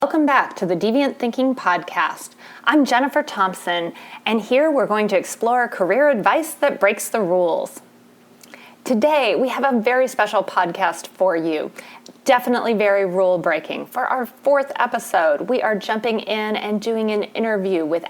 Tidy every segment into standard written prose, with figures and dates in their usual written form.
Welcome back to the Deviant Thinking Podcast. I'm Jennifer Thompson, and here we're going to explore career advice that breaks the rules. Today, we have a very special podcast for you. Definitely very rule-breaking. For our fourth episode, we are jumping in and doing an interview with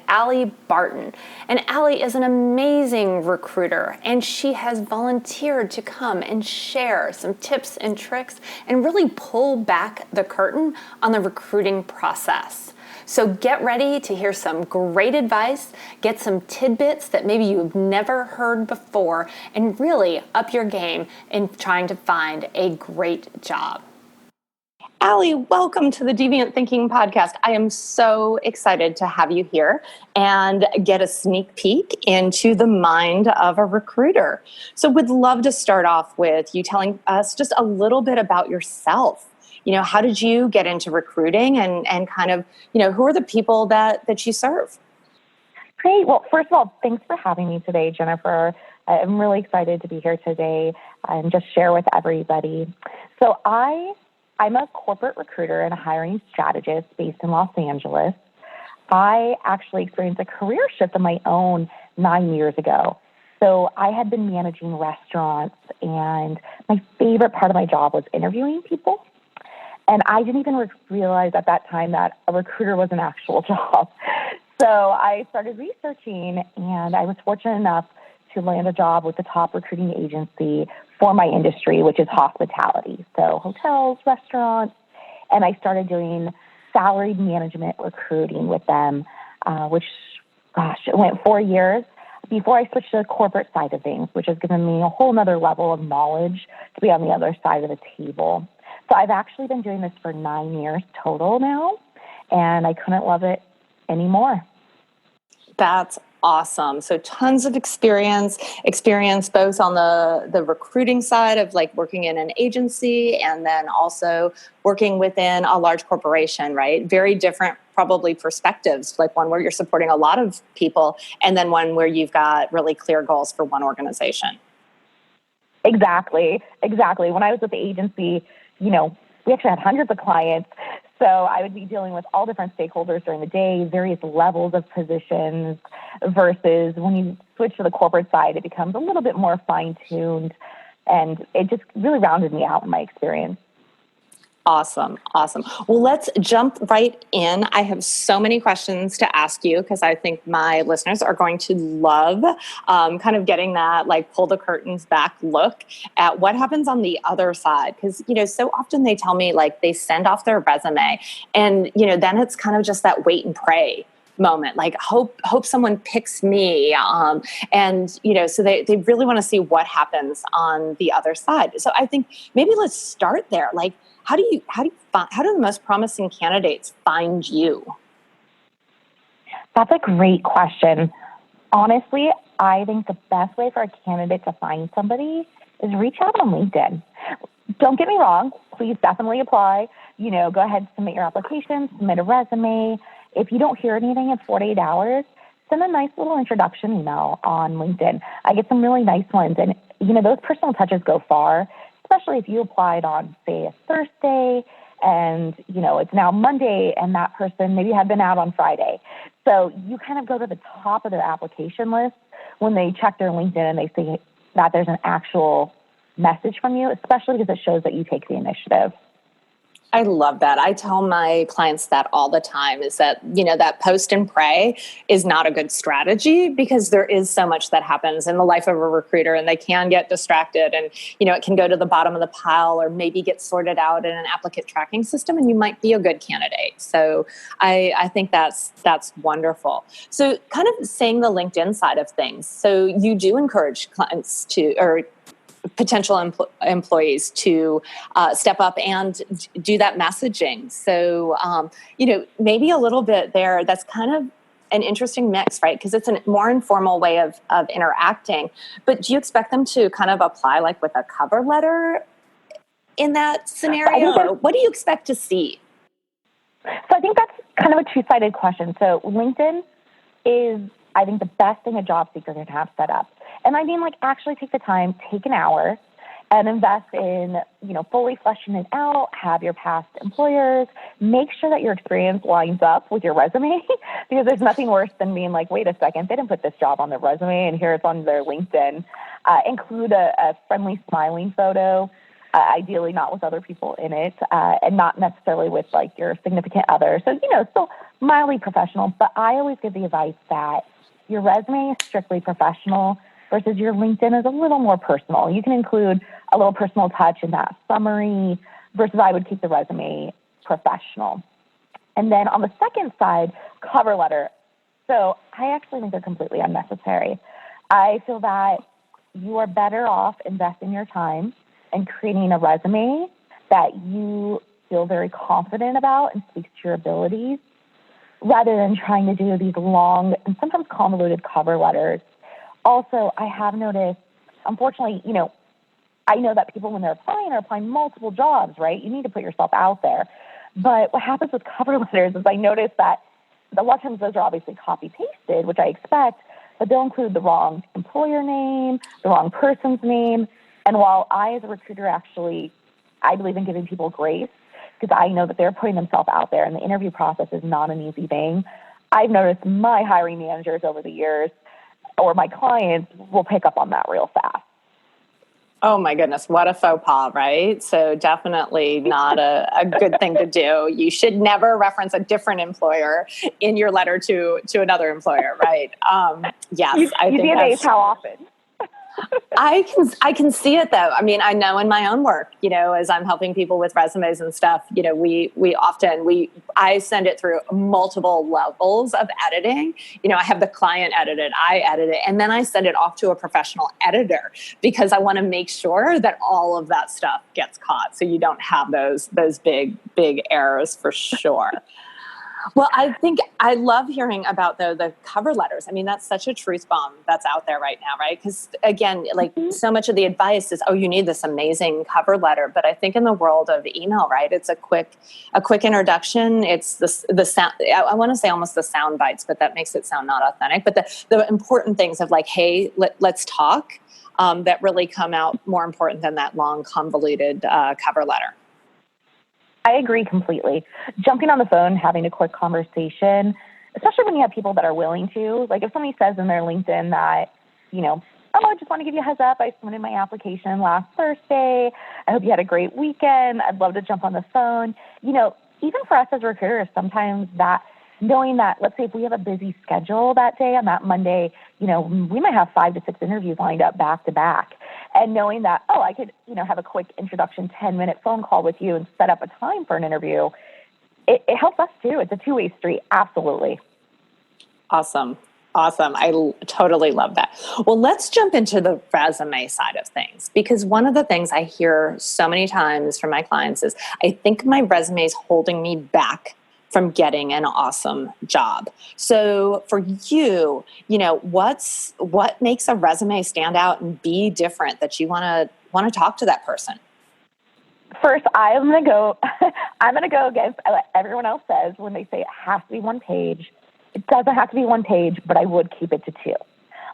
Barton. And Allie is an amazing recruiter, and she has volunteered to come and share some tips and tricks and really pull back the curtain on the recruiting process. So get ready to hear some great advice, get some tidbits that maybe you've never heard before, and really up your game in trying to find a great job. Allie, welcome to the Deviant Thinking Podcast. I am so excited to have you here and get a sneak peek into the mind of a recruiter. So would love to start off with you telling us just a little bit about yourself. You know, how did you get into recruiting and kind of, who are the people that you serve? Great. Well, first of all, thanks for having me today, Jennifer. I'm really excited to be here today and just share with everybody. So I'm a corporate recruiter and a hiring strategist based in Los Angeles. I actually experienced a career shift of my own 9 years ago. So I had been managing restaurants, and my favorite part of my job was interviewing people. And I didn't even realize at that time that a recruiter was an actual job. So I started researching, and I was fortunate enough to land a job with the top recruiting agency for my industry, which is hospitality. So hotels, restaurants, and I started doing salaried management recruiting with them, which, it went 4 years before I switched to the corporate side of things, which has given me a whole nother level of knowledge to be on the other side of the table. So I've actually been doing this for 9 years total now, and I couldn't love it anymore. That's awesome. So tons of experience both on the recruiting side of like working in an agency and then also working within a large corporation, right? Very different probably perspectives, like one where you're supporting a lot of people and then one where you've got really clear goals for one organization. Exactly. When I was with the agency, we actually had hundreds of clients. So I would be dealing with all different stakeholders during the day, various levels of positions, versus when you switch to the corporate side, it becomes a little bit more fine-tuned, and it just really rounded me out in my experience. Awesome. Well, let's jump right in. I have so many questions to ask you because I think my listeners are going to love kind of getting that like pull the curtains back look at what happens on the other side. Because, so often they tell me like they send off their resume and, then it's kind of just that wait and pray moment, like hope someone picks me. And, so they really want to see what happens on the other side. So I think maybe let's start there. Like, how do the most promising candidates find you? That's a great question. Honestly, I think the best way for a candidate to find somebody is reach out on LinkedIn. Don't get me wrong. Please definitely apply. Go ahead, submit your application, submit a resume. If you don't hear anything in 48 hours, send a nice little introduction email on LinkedIn. I get some really nice ones. And, those personal touches go far, especially if you applied on, say, a Thursday and, it's now Monday and that person maybe had been out on Friday. So you kind of go to the top of their application list when they check their LinkedIn and they see that there's an actual message from you, especially because it shows that you take the initiative. I love that. I tell my clients that all the time is that, that post and pray is not a good strategy because there is so much that happens in the life of a recruiter and they can get distracted and, it can go to the bottom of the pile or maybe get sorted out in an applicant tracking system and you might be a good candidate. So I think that's wonderful. So kind of saying the LinkedIn side of things. So you do encourage clients or potential employees to step up and do that messaging. So, maybe a little bit there, that's kind of an interesting mix, right? Because it's a more informal way of interacting. But do you expect them to kind of apply like with a cover letter in that scenario? Or what do you expect to see? So I think that's kind of a two-sided question. So LinkedIn is, I think, the best thing a job seeker can have set up. And I mean, like, actually take the time, take an hour, and invest in, fully fleshing it out, have your past employers, make sure that your experience lines up with your resume because there's nothing worse than being like, wait a second, they didn't put this job on their resume and here it's on their LinkedIn. Include a friendly smiling photo, ideally not with other people in it, and not necessarily with like your significant other. So, still mildly professional, but I always give the advice that your resume is strictly professional versus your LinkedIn is a little more personal. You can include a little personal touch in that summary versus I would keep the resume professional. And then on the second side, cover letter. So I actually think they're completely unnecessary. I feel that you are better off investing your time and creating a resume that you feel very confident about and speaks to your abilities rather than trying to do these long and sometimes convoluted cover letters. Also, I have noticed, unfortunately, I know that people, when they're applying, are applying multiple jobs, right? You need to put yourself out there. But what happens with cover letters is I notice that a lot of times those are obviously copy-pasted, which I expect, but they'll include the wrong employer name, the wrong person's name. And while I, as a recruiter, I believe in giving people grace because I know that they're putting themselves out there and the interview process is not an easy thing, I've noticed my hiring managers over the years or my clients will pick up on that real fast. Oh my goodness, what a faux pas, right? So definitely not a good thing to do. You should never reference a different employer in your letter to another employer, right? Yes, I think that's how often. I can see it though. I mean, I know in my own work, as I'm helping people with resumes and stuff, I send it through multiple levels of editing. I have the client edit it, I edit it, and then I send it off to a professional editor because I want to make sure that all of that stuff gets caught. So you don't have those big errors for sure. Well, I think I love hearing about the cover letters. I mean, that's such a truth bomb that's out there right now, right? Because again, like so much of the advice is, oh, you need this amazing cover letter. But I think in the world of email, right, it's a quick introduction. It's the sound. I want to say almost the sound bites, but that makes it sound not authentic. But the important things of like, hey, let's talk, that really come out more important than that long convoluted cover letter. I agree completely. Jumping on the phone, having a quick conversation, especially when you have people that are willing to. Like if somebody says in their LinkedIn that, I just want to give you a heads up. I submitted my application last Thursday. I hope you had a great weekend. I'd love to jump on the phone. Even for us as recruiters, sometimes that knowing that, let's say if we have a busy schedule that day on that Monday, we might have 5 to 6 interviews lined up back to back. And knowing that, I could, have a quick introduction 10-minute phone call with you and set up a time for an interview, it helps us too. It's a two-way street. Absolutely. Awesome. I totally love that. Well, let's jump into the resume side of things, because one of the things I hear so many times from my clients is, I think my resume is holding me back from getting an awesome job. So for you, what makes a resume stand out and be different that you want to talk to that person? First, I'm going to go against what everyone else says when they say it has to be one page. It doesn't have to be one page, but I would keep it to 2.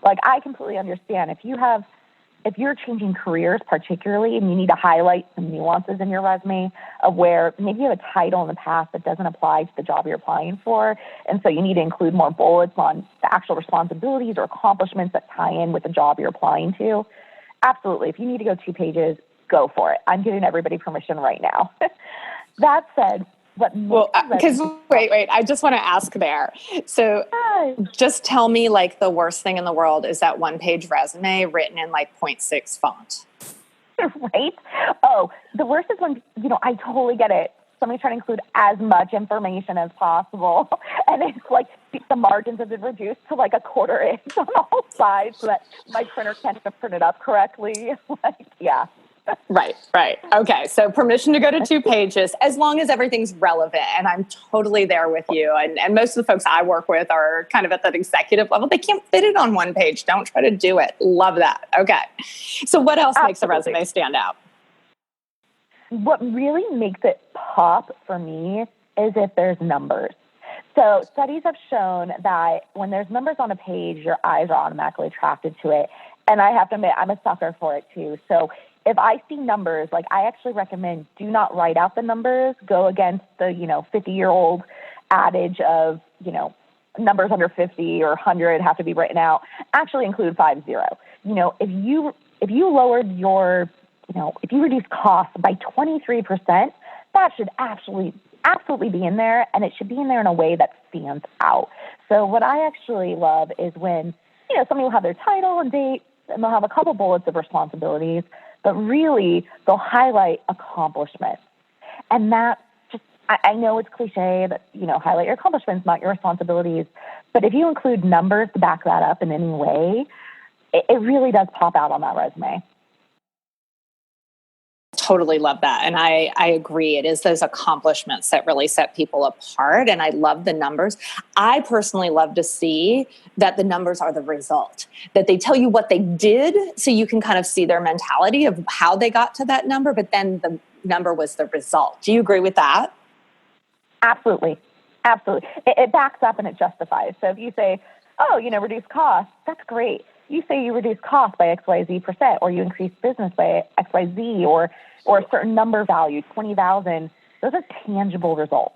Like, I completely understand if you're changing careers particularly and you need to highlight some nuances in your resume of where maybe you have a title in the past that doesn't apply to the job you're applying for, and so you need to include more bullets on the actual responsibilities or accomplishments that tie in with the job you're applying to, absolutely. If you need to go 2 pages, go for it. I'm giving everybody permission right now. That said, because wait, I just want to ask there. So just tell me, like, the worst thing in the world is that 1-page resume written in like 0.6 font. Right? Oh, the worst is when, I totally get it. Somebody's trying to include as much information as possible. And it's like the margins have been reduced to like a 1/4 inch on all sides so that my printer can't even print it up correctly. Yeah. Right. Okay. So permission to go to 2 pages as long as everything's relevant. And I'm totally there with you. And most of the folks I work with are kind of at that executive level. They can't fit it on 1 page. Don't try to do it. Love that. Okay. So what else makes a resume stand out? What really makes it pop for me is if there's numbers. So studies have shown that when there's numbers on a page, your eyes are automatically attracted to it. And I have to admit, I'm a sucker for it too. So if I see numbers, like I actually recommend do not write out the numbers, go against the, 50-year-old adage of, numbers under 50 or 100 have to be written out. Actually include 50. If you lowered your, if you reduce costs by 23%, that should absolutely be in there, and it should be in there in a way that stands out. So what I actually love is when, somebody will have their title and date, and they'll have a couple bullets of responsibilities, but really they'll highlight accomplishments. And that just, I know it's cliche that, highlight your accomplishments, not your responsibilities, but if you include numbers to back that up in any way, it really does pop out on that resume. Totally love that. And I agree. It is those accomplishments that really set people apart. And I love the numbers. I personally love to see that the numbers are the result, that they tell you what they did so you can kind of see their mentality of how they got to that number, but then the number was the result. Do you agree with that? Absolutely. Absolutely. It backs up and it justifies. So if you say, reduce costs, that's great. You say you reduce costs by XYZ%, or you increase business by XYZ, or a certain number value, 20,000. Those are tangible results.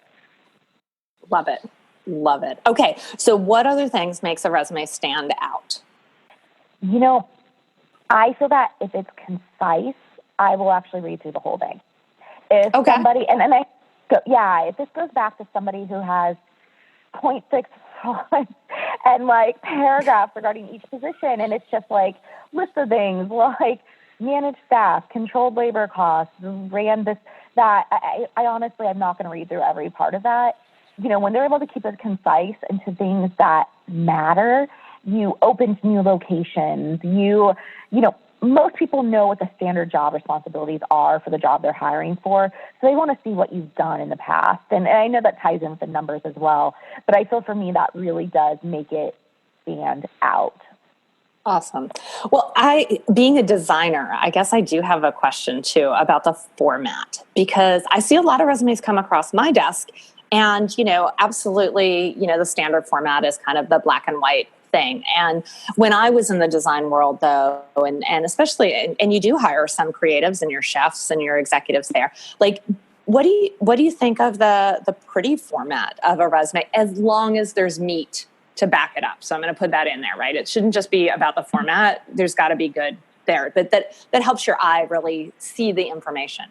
Love it. Love it. Okay. So what other things makes a resume stand out? I feel that if it's concise, I will actually read through the whole thing. If somebody, if this goes back to somebody who has 0.6 fonts and like paragraphs regarding each position, and it's just like list of things like manage staff, controlled labor costs, ran this, that. I honestly, I'm not going to read through every part of that. When they're able to keep it concise into things that matter, you open to new locations, most people know what the standard job responsibilities are for the job they're hiring for. So they want to see what you've done in the past. And I know that ties in with the numbers as well. But I feel for me that really does make it stand out. Awesome. Well, being a designer, I guess I do have a question too about the format, because I see a lot of resumes come across my desk and, absolutely, the standard format is kind of the black and white thing. And when I was in the design world though, and especially, and you do hire some creatives and your chefs and your executives there, like, what do you think of the pretty format of a resume, as long as there's meat to back it up? So I'm going to put that in there, right? It shouldn't just be about the format. There's got to be good there, but that helps your eye really see the information.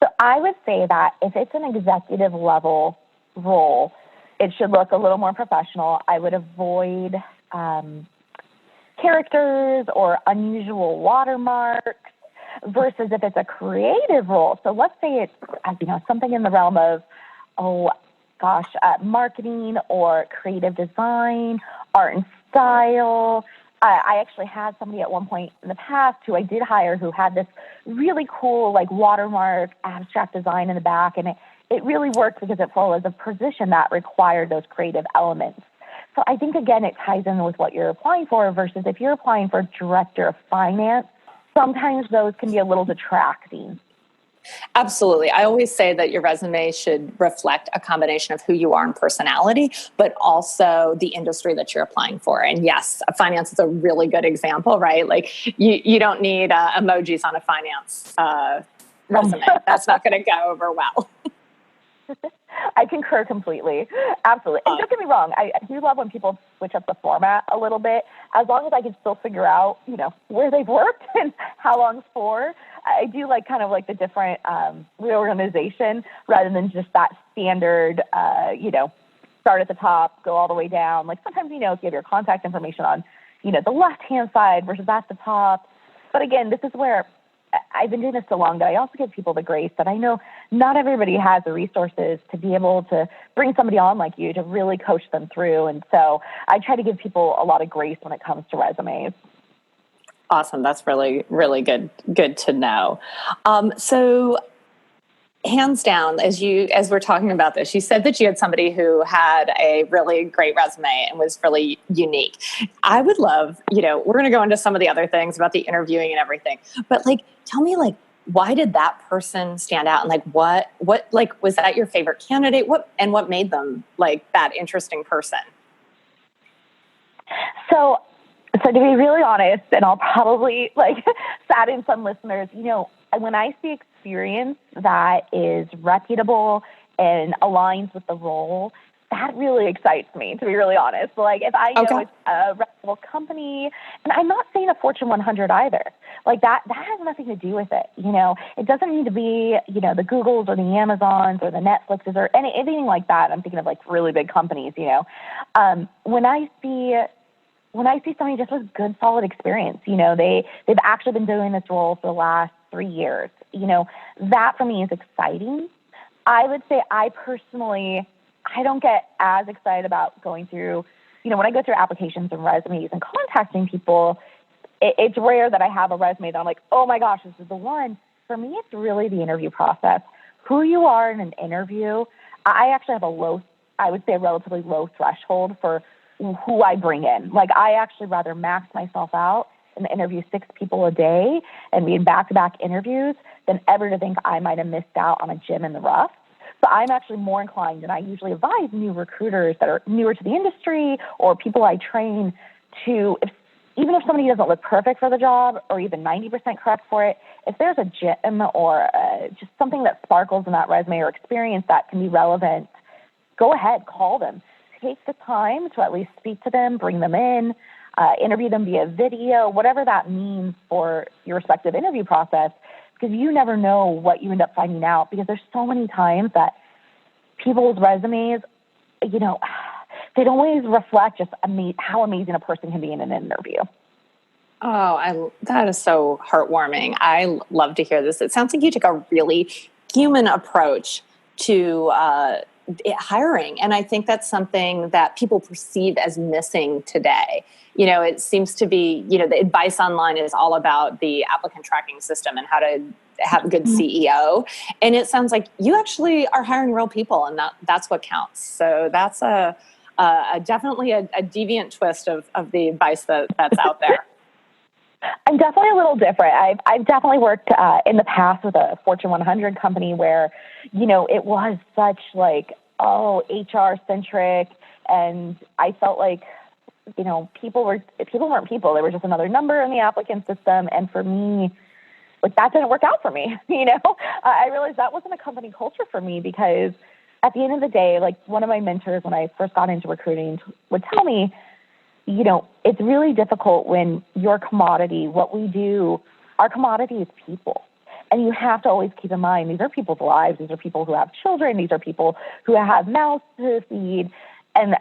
So I would say that if it's an executive level role, it should look a little more professional. I would avoid characters or unusual watermarks versus if it's a creative role. So let's say it's something in the realm of, marketing or creative design, art and style. I actually had somebody at one point in the past who I did hire who had this really cool like watermark abstract design in the back, and it really worked because it follows a position that required those creative elements. So I think, again, it ties in with what you're applying for versus if you're applying for director of finance, sometimes those can be a little detracting. Absolutely. I always say that your resume should reflect a combination of who you are and personality, but also the industry that you're applying for. And yes, finance is a really good example, right? Like you don't need emojis on a finance resume. That's not going to go over well. I concur completely. Absolutely. And don't get me wrong, I do love when people switch up the format a little bit, as long as I can still figure out, where they've worked and how long it's for. I do like kind of like the different reorganization rather than just that standard, start at the top, go all the way down. Like sometimes, if you have your contact information on, the left-hand side versus at the top. But again, this is where I've been doing this so long that I also give people the grace that I know not everybody has the resources to be able to bring somebody on like you to really coach them through. And so I try to give people a lot of grace when it comes to resumes. Awesome. That's really, really good to know. So hands down, as we're talking about this, you said that you had somebody who had a really great resume and was really unique. I would love, we're going to go into some of the other things about the interviewing and everything, but tell me, why did that person stand out? And what was that your favorite candidate? What made them that interesting person? So So to be really honest, and I'll probably sadden some listeners, when I see experience that is reputable and aligns with the role, that really excites me, to be really honest. If I know it's a reputable company, and I'm not saying a Fortune 100 either, that has nothing to do with it. It doesn't need to be, the Googles or the Amazons or the Netflixes or anything like that. I'm thinking of really big companies, when I see somebody just with good, solid experience, they've actually been doing this role for the last 3 years, that for me is exciting. I would say I don't get as excited about going through, when I go through applications and resumes and contacting people, it's rare that I have a resume that I'm like, oh my gosh, this is the one. For me, it's really the interview process. Who you are in an interview. I actually have a relatively low threshold for who I bring in. I actually rather max myself out and interview 6 people a day and be in back-to-back interviews than ever to think I might have missed out on a gem in the rough. So I'm actually more inclined, and I usually advise new recruiters that are newer to the industry or people I train to, even if somebody doesn't look perfect for the job or even 90% correct for it, if there's a gem or just something that sparkles in that resume or experience that can be relevant, go ahead, call them. Take the time to at least speak to them, bring them in, interview them via video, whatever that means for your respective interview process, because you never know what you end up finding out, because there's so many times that people's resumes, they don't always reflect just how amazing a person can be in an interview. Oh, that is so heartwarming. I love to hear this. It sounds like you took a really human approach to hiring. And I think that's something that people perceive as missing today. It seems to be, the advice online is all about the applicant tracking system and how to have a good CEO. And it sounds like you actually are hiring real people, and that's what counts. So that's definitely a deviant twist of the advice that's out there. I'm definitely a little different. I've definitely worked in the past with a Fortune 100 company where, it was such HR centric, and I felt like, people weren't people. They were just another number in the applicant system. And for me, that didn't work out for me. I realized that wasn't a company culture for me, because at the end of the day, one of my mentors when I first got into recruiting would tell me, it's really difficult when your commodity, what we do, our commodity is people. And you have to always keep in mind, these are people's lives. These are people who have children. These are people who have mouths to feed. And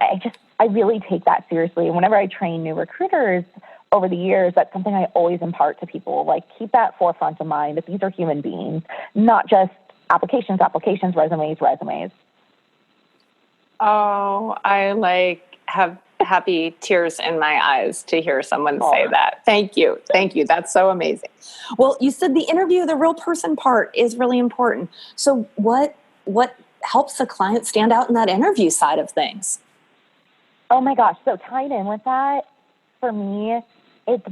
I really take that seriously. And whenever I train new recruiters over the years, that's something I always impart to people. Keep that forefront of mind that these are human beings, not just applications, resumes. Oh, I have happy tears in my eyes to hear someone say that. Thank you. That's so amazing. Well, you said the interview, the real person part is really important. So what helps the client stand out in that interview side of things? Oh my gosh. So tied in with that, for me, it's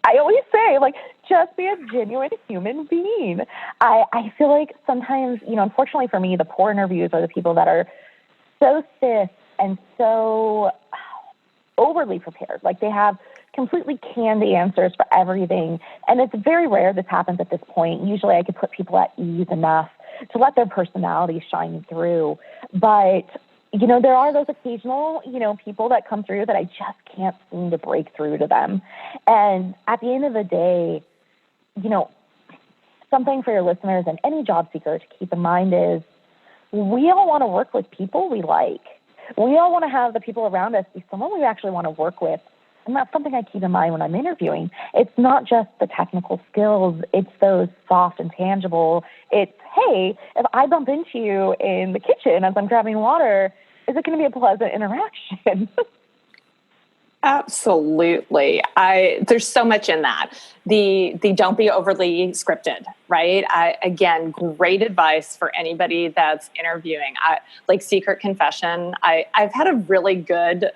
I always say, just be a genuine human being. I feel like sometimes, unfortunately for me, the poor interviews are the people that are so stiff and so overly prepared. They have completely canned answers for everything. And it's very rare this happens at this point. Usually I could put people at ease enough to let their personality shine through. But, there are those occasional, people that come through that I just can't seem to break through to them. And at the end of the day, something for your listeners and any job seeker to keep in mind is we all want to work with people we like. We all want to have the people around us be someone we actually want to work with. And that's something I keep in mind when I'm interviewing. It's not just the technical skills. It's those soft and tangible. It's, hey, if I bump into you in the kitchen as I'm grabbing water, is it going to be a pleasant interaction? Absolutely. There's so much in that. The don't be overly scripted, right? Again, great advice for anybody that's interviewing. Secret confession, I've had a really good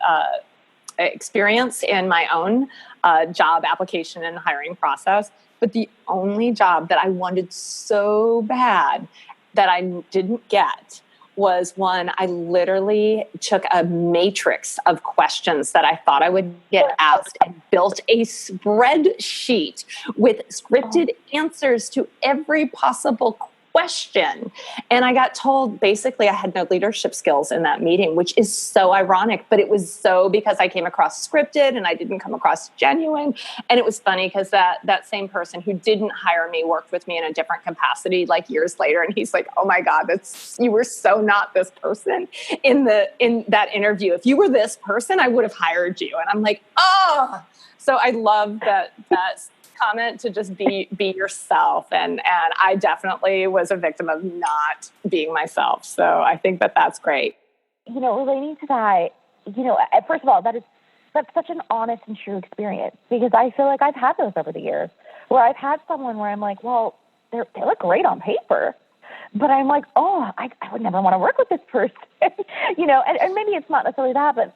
experience in my own job application and hiring process, but the only job that I wanted so bad that I didn't get was one, I literally took a matrix of questions that I thought I would get asked and built a spreadsheet with scripted answers to every possible question. And I got told basically I had no leadership skills in that meeting, which is so ironic, but it was so because I came across scripted and I didn't come across genuine. And it was funny because that same person who didn't hire me worked with me in a different capacity like years later. And he's like, oh my God, you were so not this person in that interview. If you were this person, I would have hired you. And I'm like, oh, so I love that comment to just be yourself. And I definitely was a victim of not being myself. So I think that's great. Relating to that, first of all, that's such an honest and true experience, because I feel like I've had those over the years where I've had someone where I'm like, well, they look great on paper, but I'm like, oh, I would never want to work with this person, and maybe it's not necessarily that, but,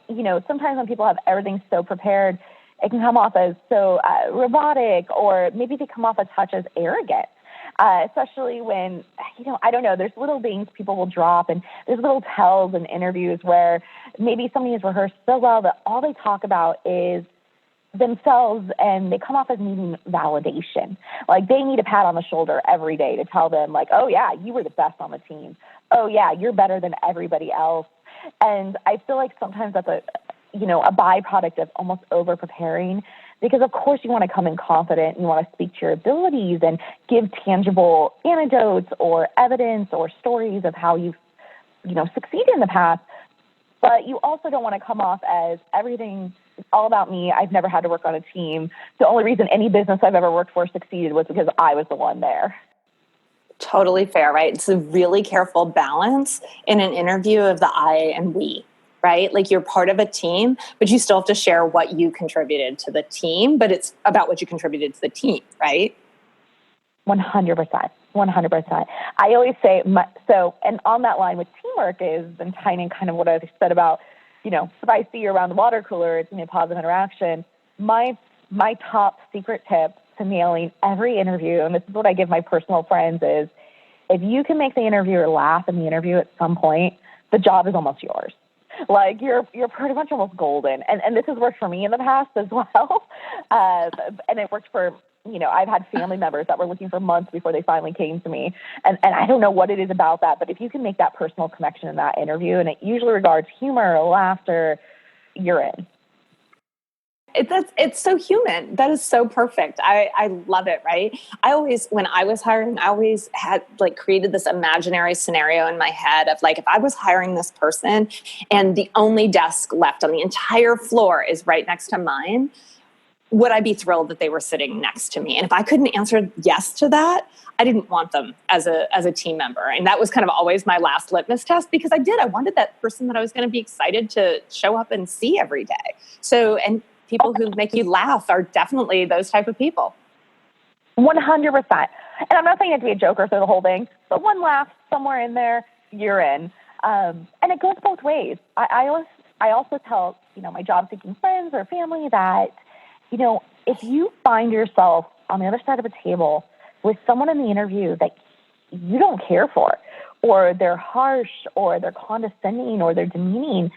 sometimes when people have everything so prepared, it can come off as so robotic, or maybe they come off a touch as arrogant, especially when, I don't know, there's little things people will drop, and there's little tells in interviews where maybe somebody has rehearsed so well that all they talk about is themselves, and they come off as needing validation. Like they need a pat on the shoulder every day to tell them, like, oh yeah, you were the best on the team. Oh yeah, you're better than everybody else. And I feel like sometimes that's a byproduct of almost over preparing, because of course you want to come in confident, and you want to speak to your abilities and give tangible anecdotes or evidence or stories of how you've, succeeded in the past. But you also don't want to come off as everything is all about me. I've never had to work on a team. The only reason any business I've ever worked for succeeded was because I was the one there. Totally fair, right? It's a really careful balance in an interview of the I and we. Right? Like you're part of a team, but you still have to share what you contributed to the team, but it's about what you contributed to the team, right? 100%. 100%. I always say, and on that line with teamwork is, and tying in kind of what I said about, if I see you around the water cooler, it's a positive interaction. My top secret tip to nailing every interview, and this is what I give my personal friends, is if you can make the interviewer laugh in the interview at some point, the job is almost yours. Like you're pretty much almost golden. And this has worked for me in the past as well. And it worked for, I've had family members that were looking for months before they finally came to me. And I don't know what it is about that, but if you can make that personal connection in that interview, and it usually regards humor or laughter, you're in. It's so human. That is so perfect. I love it. Right. When I was hiring, I always had created this imaginary scenario in my head of if I was hiring this person and the only desk left on the entire floor is right next to mine, would I be thrilled that they were sitting next to me? And if I couldn't answer yes to that, I didn't want them as a team member. And that was kind of always my last litmus test, because I wanted that person that I was going to be excited to show up and see every day. So, and people who make you laugh are definitely those type of people. 100%. And I'm not saying it to be a joker through the whole thing, but one laugh somewhere in there, you're in. And it goes both ways. I also tell, my job-seeking friends or family that, if you find yourself on the other side of a table with someone in the interview that you don't care for, or they're harsh, or they're condescending, or they're demeaning,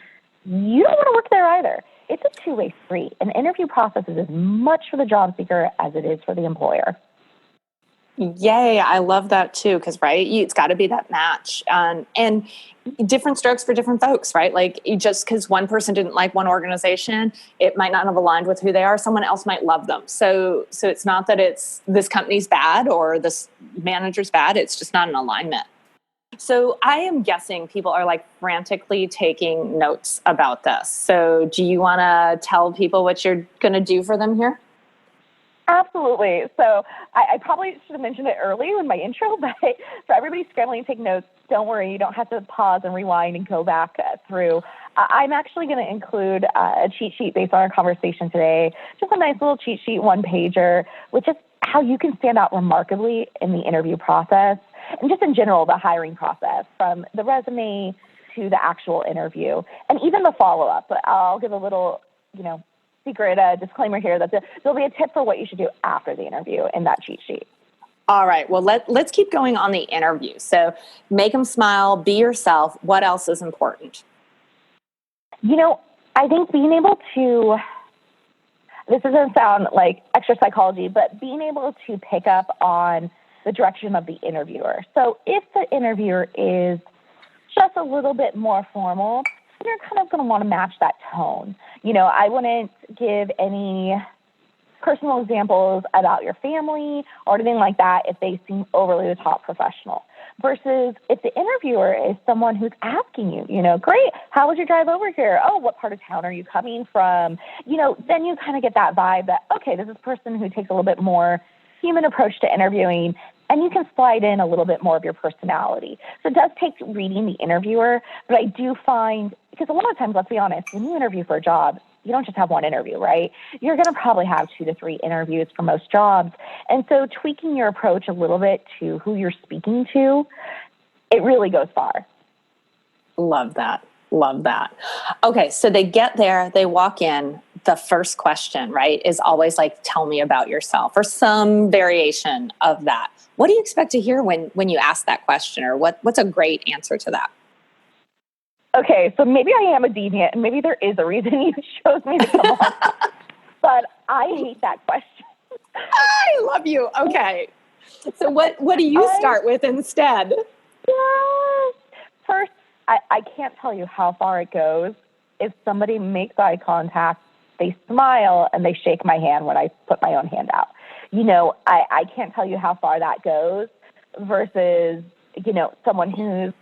you don't want to work there either. It's a two-way street. An interview process is as much for the job seeker as it is for the employer. Yay. I love that too. Cause it's gotta be that match. And different strokes for different folks, right? Just cause one person didn't like one organization, it might not have aligned with who they are. Someone else might love them. So it's not that it's this company's bad or this manager's bad. It's just not an alignment. So I am guessing people are frantically taking notes about this. So do you want to tell people what you're going to do for them here? Absolutely. So I probably should have mentioned it earlier in my intro, but for everybody scrambling to take notes, don't worry. You don't have to pause and rewind and go back through. I'm actually going to include a cheat sheet based on our conversation today, just a nice little cheat sheet, one-pager, which is how you can stand out remarkably in the interview process and just in general, the hiring process, from the resume to the actual interview and even the follow-up. But I'll give a little, secret disclaimer here that there'll be a tip for what you should do after the interview in that cheat sheet. All right. Well, let's keep going on the interview. So make them smile, be yourself. What else is important? I think being able to, this doesn't sound like extra psychology, but being able to pick up on the direction of the interviewer. So if the interviewer is just a little bit more formal, you're kind of going to want to match that tone. I wouldn't give any personal examples about your family or anything like that if they seem overly the top professional. Versus if the interviewer is someone who's asking you, great, how was your drive over here? Oh, what part of town are you coming from? Then you kind of get that vibe that, okay, this is a person who takes a little bit more human approach to interviewing, and you can slide in a little bit more of your personality. So it does take reading the interviewer, but I do find, because a lot of times, let's be honest, when you interview for a job, you don't just have one interview, right? You're going to probably have 2 to 3 interviews for most jobs. And so tweaking your approach a little bit to who you're speaking to, it really goes far. Love that. Love that. Okay, so they get there, they walk in. The first question, right, is always like, tell me about yourself, or some variation of that. What do you expect to hear when you ask that question, or what's a great answer to that? Okay, so maybe I am a deviant, and maybe there is a reason you chose me to come on, but I hate that question. I love you. Okay. So what do you start with instead? Yes. First, I can't tell you how far it goes. If somebody makes eye contact, they smile, and they shake my hand when I put my own hand out. I can't tell you how far that goes versus, someone who's,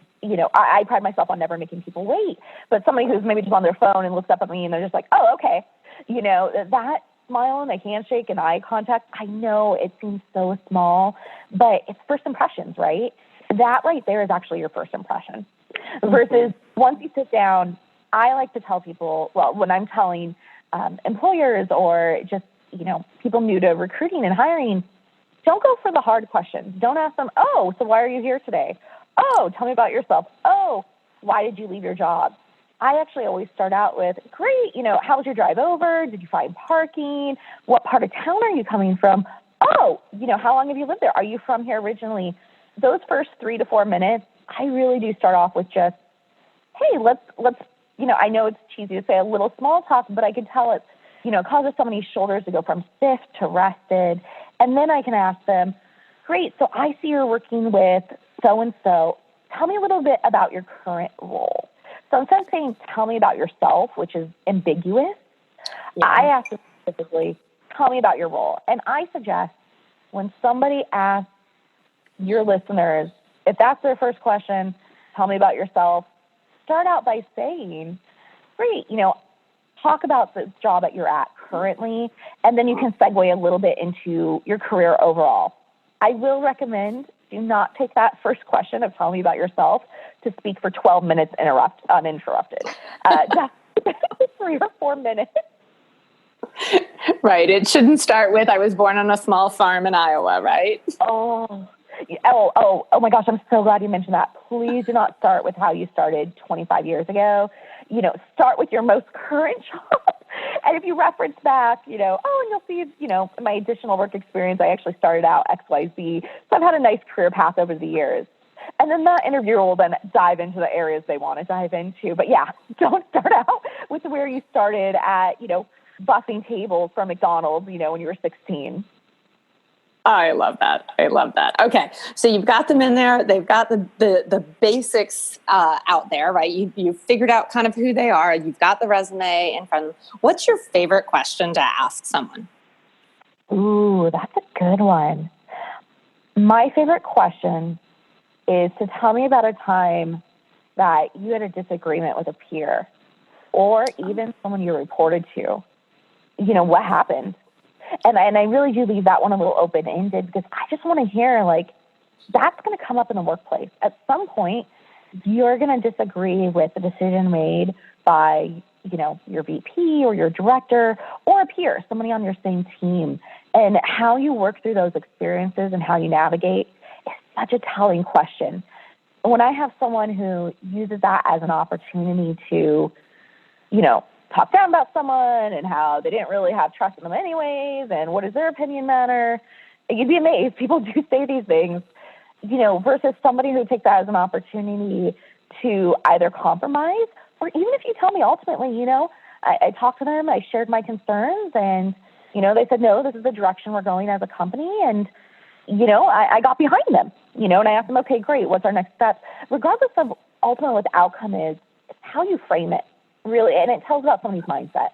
I pride myself on never making people wait, but somebody who's maybe just on their phone and looks up at me and they're just like, oh, okay. That smile and a handshake and eye contact, I know it seems so small, but it's first impressions, right? That right there is actually your first impression. Versus once you sit down, I like to tell people, well, when I'm telling employers or just, people new to recruiting and hiring, don't go for the hard questions. Don't ask them, oh, so why are you here today? Oh, tell me about yourself. Oh, why did you leave your job? I actually always start out with, great, how was your drive over? Did you find parking? What part of town are you coming from? Oh, how long have you lived there? Are you from here originally? Those first 3 to 4 minutes, I really do start off with just, hey, let's I know it's cheesy to say a little small talk, but I can tell it's, it causes so many shoulders to go from stiff to rested. And then I can ask them, great, so I see you're working with so-and-so. Tell me a little bit about your current role. So instead of saying, tell me about yourself, which is ambiguous, I ask them specifically, tell me about your role. And I suggest when somebody asks your listeners, if that's their first question, tell me about yourself, start out by saying, great, talk about the job that you're at currently, and then you can segue a little bit into your career overall. I will recommend do not take that first question of tell me about yourself to speak for 12 minutes uninterrupted. Just 3 or 4 minutes. Right. It shouldn't start with, I was born on a small farm in Iowa, right? Oh my gosh, I'm so glad you mentioned that. Please do not start with how you started 25 years ago. Start with your most current job. And if you reference back, and you'll see, in my additional work experience, I actually started out XYZ. So I've had a nice career path over the years. And then that interviewer will then dive into the areas they want to dive into. But yeah, don't start out with where you started at, bussing tables from McDonald's, when you were 16. I love that. I love that. Okay. So you've got them in there. They've got the basics out there, right? You've figured out kind of who they are. You've got the resume in front of them. What's your favorite question to ask someone? Ooh, that's a good one. My favorite question is to tell me about a time that you had a disagreement with a peer or even someone you reported to. What happened? And I really do leave that one a little open-ended because I just want to hear, that's going to come up in the workplace. At some point, you're going to disagree with the decision made by, your VP or your director or a peer, somebody on your same team. And how you work through those experiences and how you navigate is such a telling question. When I have someone who uses that as an opportunity to, talk down about someone and how they didn't really have trust in them anyways, and what does their opinion matter? you'd be amazed. People do say these things, versus somebody who takes that as an opportunity to either compromise, or even if you tell me ultimately, I talked to them, I shared my concerns, and, they said, no, this is the direction we're going as a company. And, I got behind them, and I asked them, okay, great, what's our next step? Regardless of ultimately what the outcome is, it's how you frame it, really, and it tells about somebody's mindset.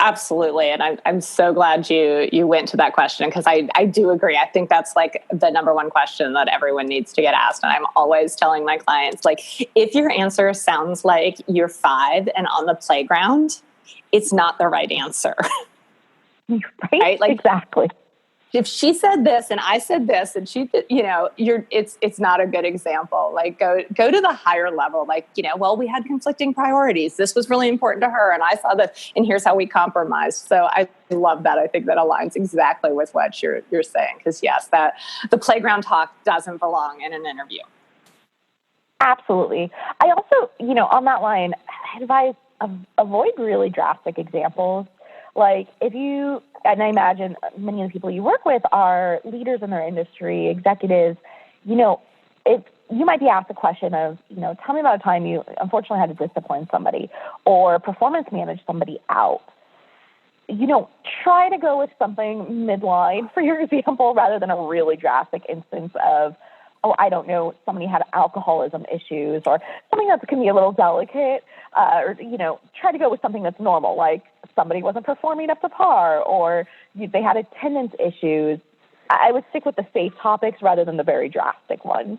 Absolutely. And I'm so glad you went to that question, because I do agree. I think that's like the number one question that everyone needs to get asked. And I'm always telling my clients, like, if your answer sounds like you're 5 and on the playground, it's not the right answer. Right? Like, exactly. If she said this and I said this and she, it's not a good example. Like go to the higher level. Like, well, we had conflicting priorities. This was really important to her, and I saw that, and here's how we compromised. So I love that. I think that aligns exactly with what you're saying. Because yes, that the playground talk doesn't belong in an interview. Absolutely. I also, on that line, I advise avoid really drastic examples. Like and I imagine many of the people you work with are leaders in their industry, executives, if you might be asked a question of, tell me about a time you unfortunately had to discipline somebody or performance manage somebody out. Try to go with something midline for your example, rather than a really drastic instance of, I don't know, somebody had alcoholism issues or something that can be a little delicate, or, try to go with something that's normal, like somebody wasn't performing up to par or they had attendance issues. I would stick with the safe topics rather than the very drastic ones.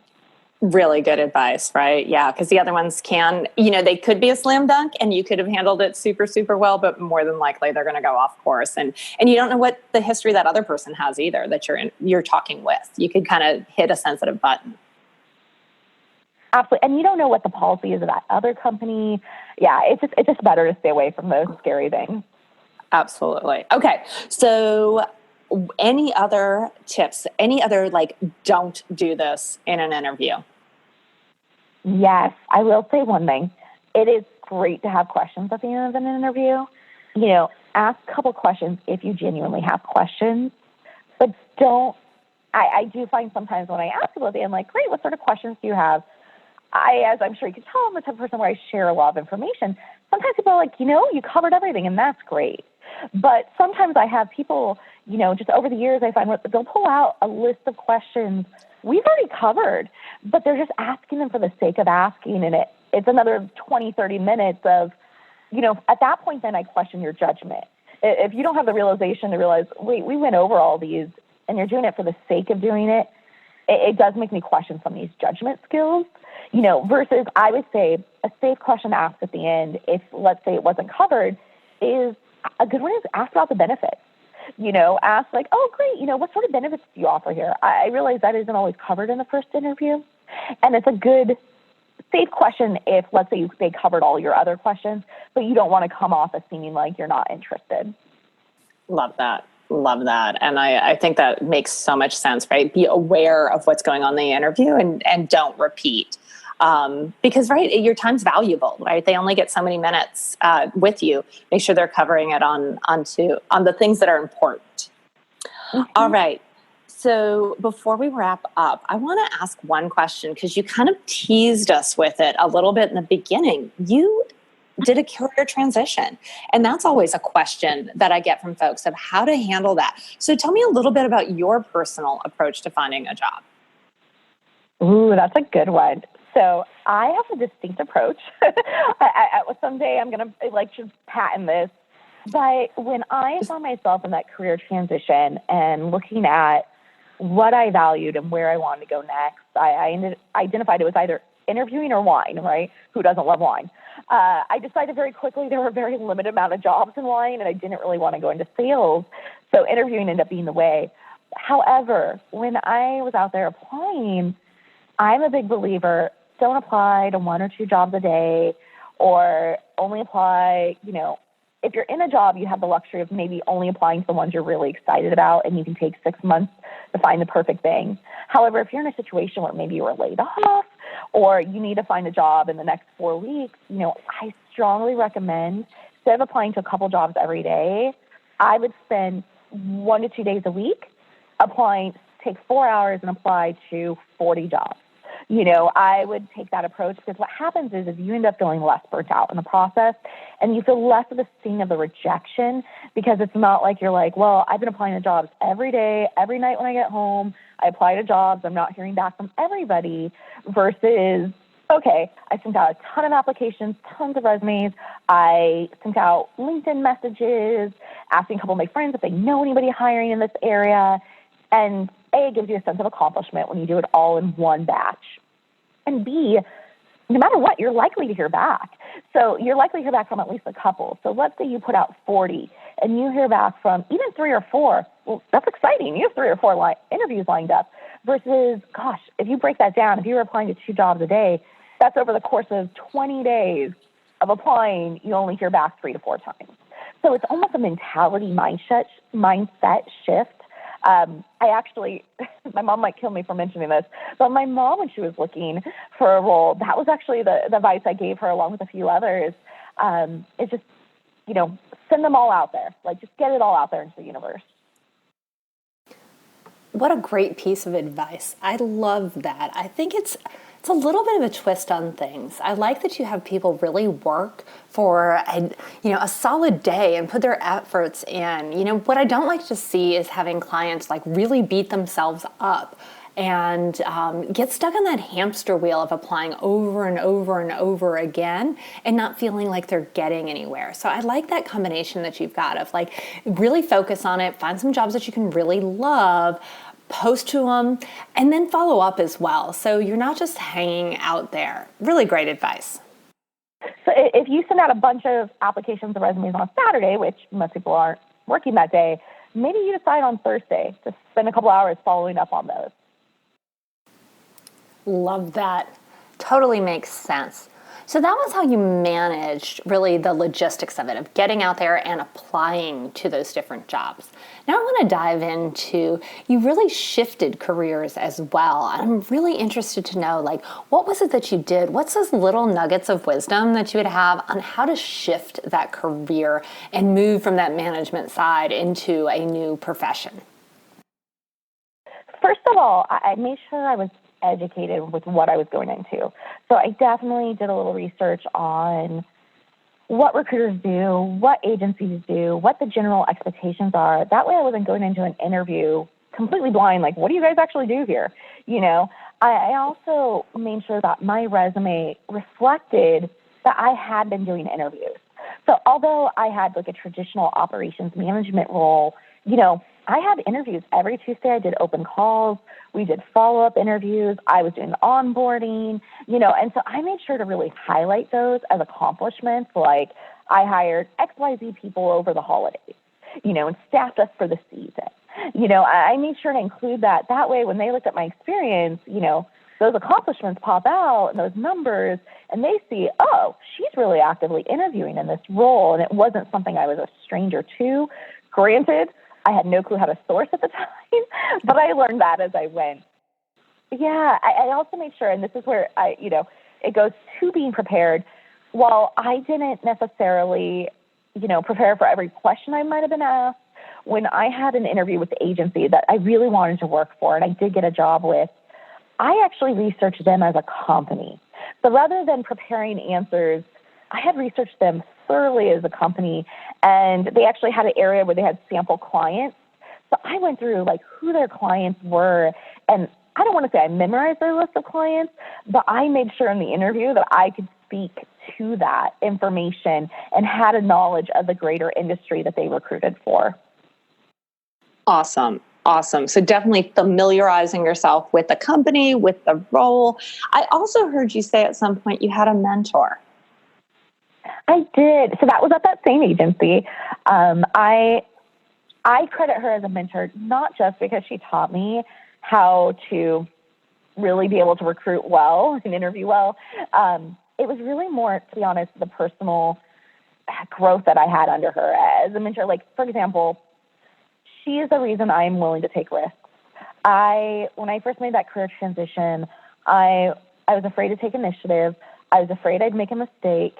Really good advice, right? Yeah, because the other ones can, they could be a slam dunk and you could have handled it super, super well, but more than likely they're going to go off course. And you don't know what the history that other person has either that you're talking with. You could kind of hit a sensitive button. Absolutely. And you don't know what the policy is of that other company. Yeah, it's just better to stay away from those scary things. Absolutely. Okay. So any other tips, any other don't do this in an interview? Yes, I will say one thing. It is great to have questions at the end of an interview. Ask a couple questions if you genuinely have questions, but don't. I do find sometimes when I ask people at the end, like, great, what sort of questions do you have? As I'm sure you can tell, I'm the type of person where I share a lot of information. Sometimes people are like, you covered everything, and that's great. But sometimes I have people, just over the years, I find they'll pull out a list of questions we've already covered, but they're just asking them for the sake of asking, and it's another 20, 30 minutes of, at that point, then I question your judgment. If you don't have the realization to realize, wait, we went over all these, and you're doing it for the sake of doing it, it does make me question some of these judgment skills, versus I would say a safe question to ask at the end, if let's say it wasn't covered, is a good one is ask about the benefits. Ask like, oh, great, what sort of benefits do you offer here? I realize that isn't always covered in the first interview. And it's a good, safe question if, let's say, they covered all your other questions, but you don't want to come off as seeming like you're not interested. Love that. And I think that makes so much sense, right? Be aware of what's going on in the interview and don't repeat. Because, right, your time's valuable, right? They only get so many minutes with you. Make sure they're covering it on the things that are important. Mm-hmm. All right. So before we wrap up, I want to ask one question, because you kind of teased us with it a little bit in the beginning. You did a career transition, and that's always a question that I get from folks of how to handle that. So tell me a little bit about your personal approach to finding a job. Ooh, that's a good one. So I have a distinct approach. Someday I'm going to just patent this. But when I found myself in that career transition and looking at what I valued and where I wanted to go next, I identified it was either interviewing or wine, right? Who doesn't love wine? I decided very quickly there were a very limited amount of jobs in wine, and I didn't really want to go into sales. So interviewing ended up being the way. However, when I was out there applying, I'm a big believer, don't apply to 1 or 2 jobs a day, or only apply, if you're in a job, you have the luxury of maybe only applying to the ones you're really excited about, and you can take 6 months to find the perfect thing. However, if you're in a situation where maybe you were laid off or you need to find a job in the next 4 weeks, I strongly recommend, instead of applying to a couple jobs every day, I would spend 1 to 2 days a week, take 4 hours and apply to 40 jobs. I would take that approach because what happens is you end up feeling less burnt out in the process, and you feel less of the sting of the rejection because it's not like you're like, well, I've been applying to jobs every day, every night when I get home, I apply to jobs, I'm not hearing back from everybody, versus, okay, I sent out a ton of applications, tons of resumes, I sent out LinkedIn messages, asking a couple of my friends if they know anybody hiring in this area, and A, it gives you a sense of accomplishment when you do it all in one batch. And B, no matter what, you're likely to hear back. So you're likely to hear back from at least a couple. So let's say you put out 40 and you hear back from even 3 or 4. Well, that's exciting. You have 3 or 4 interviews lined up versus, gosh, if you break that down, if you were applying to 2 jobs a day, that's over the course of 20 days of applying, you only hear back 3 to 4 times. So it's almost a mentality mindset shift. My mom might kill me for mentioning this, but my mom, when she was looking for a role, that was actually the advice I gave her along with a few others. It's just, send them all out there. Just get it all out there into the universe. What a great piece of advice. I love that. I think it's a little bit of a twist on things. I like that you have people really work for a solid day and put their efforts in. What I don't like to see is having clients really beat themselves up and get stuck on that hamster wheel of applying over and over and over again and not feeling like they're getting anywhere. So I like that combination that you've got of really focus on it, find some jobs that you can really love, post to them, and then follow up as well. So you're not just hanging out there. Really great advice. So if you send out a bunch of applications or resumes on a Saturday, which most people aren't working that day, maybe you decide on Thursday to spend a couple hours following up on those. Love that. Totally makes sense. So that was how you managed really the logistics of it, of getting out there and applying to those different jobs. Now I want to dive into, you really shifted careers as well. I'm really interested to know, what was it that you did? What's those little nuggets of wisdom that you would have on how to shift that career and move from that management side into a new profession? First of all, I made sure I was educated with what I was going into. So I definitely did a little research on what recruiters do, what agencies do, what the general expectations are. That way I wasn't going into an interview completely blind, what do you guys actually do here? I also made sure that my resume reflected that I had been doing interviews. So although I had a traditional operations management role, I had interviews every Tuesday. I did open calls. We did follow-up interviews. I was doing onboarding, and so I made sure to really highlight those as accomplishments. I hired XYZ people over the holidays, and staffed us for the season. I made sure to include that. That way, when they looked at my experience, those accomplishments pop out and those numbers, and they see, oh, she's really actively interviewing in this role, and it wasn't something I was a stranger to. Granted, I had no clue how to source at the time, but I learned that as I went. Yeah, I also made sure, and this is where it goes to being prepared. While I didn't necessarily, prepare for every question I might have been asked, when I had an interview with the agency that I really wanted to work for and I did get a job with, I actually researched them as a company. So rather than preparing answers, I had researched them thoroughly as a company, and they actually had an area where they had sample clients. So I went through who their clients were, and I don't want to say I memorized their list of clients, but I made sure in the interview that I could speak to that information and had a knowledge of the greater industry that they recruited for. Awesome. So definitely familiarizing yourself with the company, with the role. I also heard you say at some point you had a mentor. I did. So that was at that same agency. I credit her as a mentor, not just because she taught me how to really be able to recruit well and interview well. It was really more, to be honest, the personal growth that I had under her as a mentor. For example, she is the reason I'm willing to take risks. When I first made that career transition, I was afraid to take initiative. I was afraid I'd make a mistake.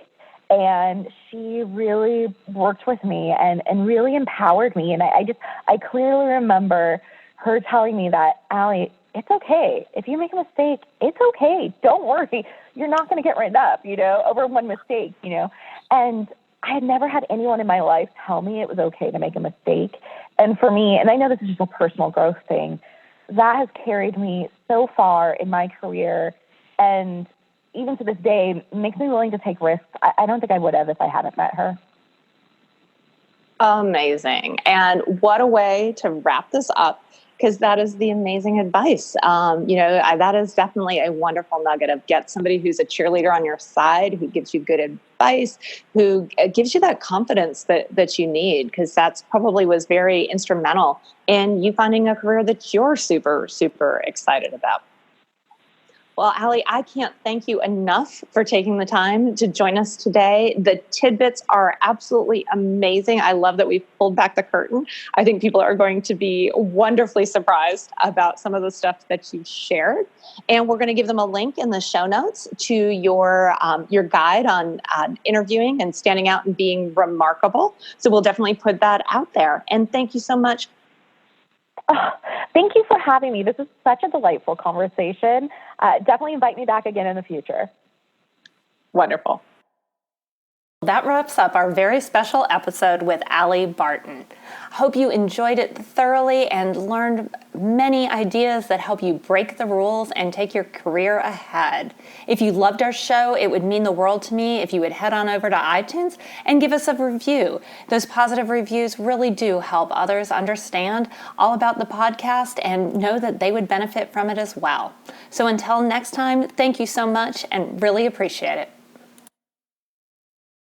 And she really worked with me and really empowered me. And I clearly remember her telling me that, Allie, it's okay. If you make a mistake, it's okay. Don't worry. You're not going to get written up, over one mistake, And I had never had anyone in my life tell me it was okay to make a mistake. And for me, and I know this is just a personal growth thing, that has carried me so far in my career. And even to this day, makes me willing to take risks. I don't think I would have if I hadn't met her. Amazing. And what a way to wrap this up, because that is the amazing advice. That is definitely a wonderful nugget of get somebody who's a cheerleader on your side, who gives you good advice, who gives you that confidence that you need, because that's probably was very instrumental in you finding a career that you're super, super excited about. Well, Allie, I can't thank you enough for taking the time to join us today. The tidbits are absolutely amazing. I love that we've pulled back the curtain. I think people are going to be wonderfully surprised about some of the stuff that you shared. And we're going to give them a link in the show notes to your guide on interviewing and standing out and being remarkable. So we'll definitely put that out there. And thank you so much. Oh, thank you for having me. This is such a delightful conversation. Definitely invite me back again in the future. Wonderful. That wraps up our very special episode with Allie Barton. Hope you enjoyed it thoroughly and learned many ideas that help you break the rules and take your career ahead. If you loved our show, it would mean the world to me if you would head on over to iTunes and give us a review. Those positive reviews really do help others understand all about the podcast and know that they would benefit from it as well. So until next time, thank you so much and really appreciate it.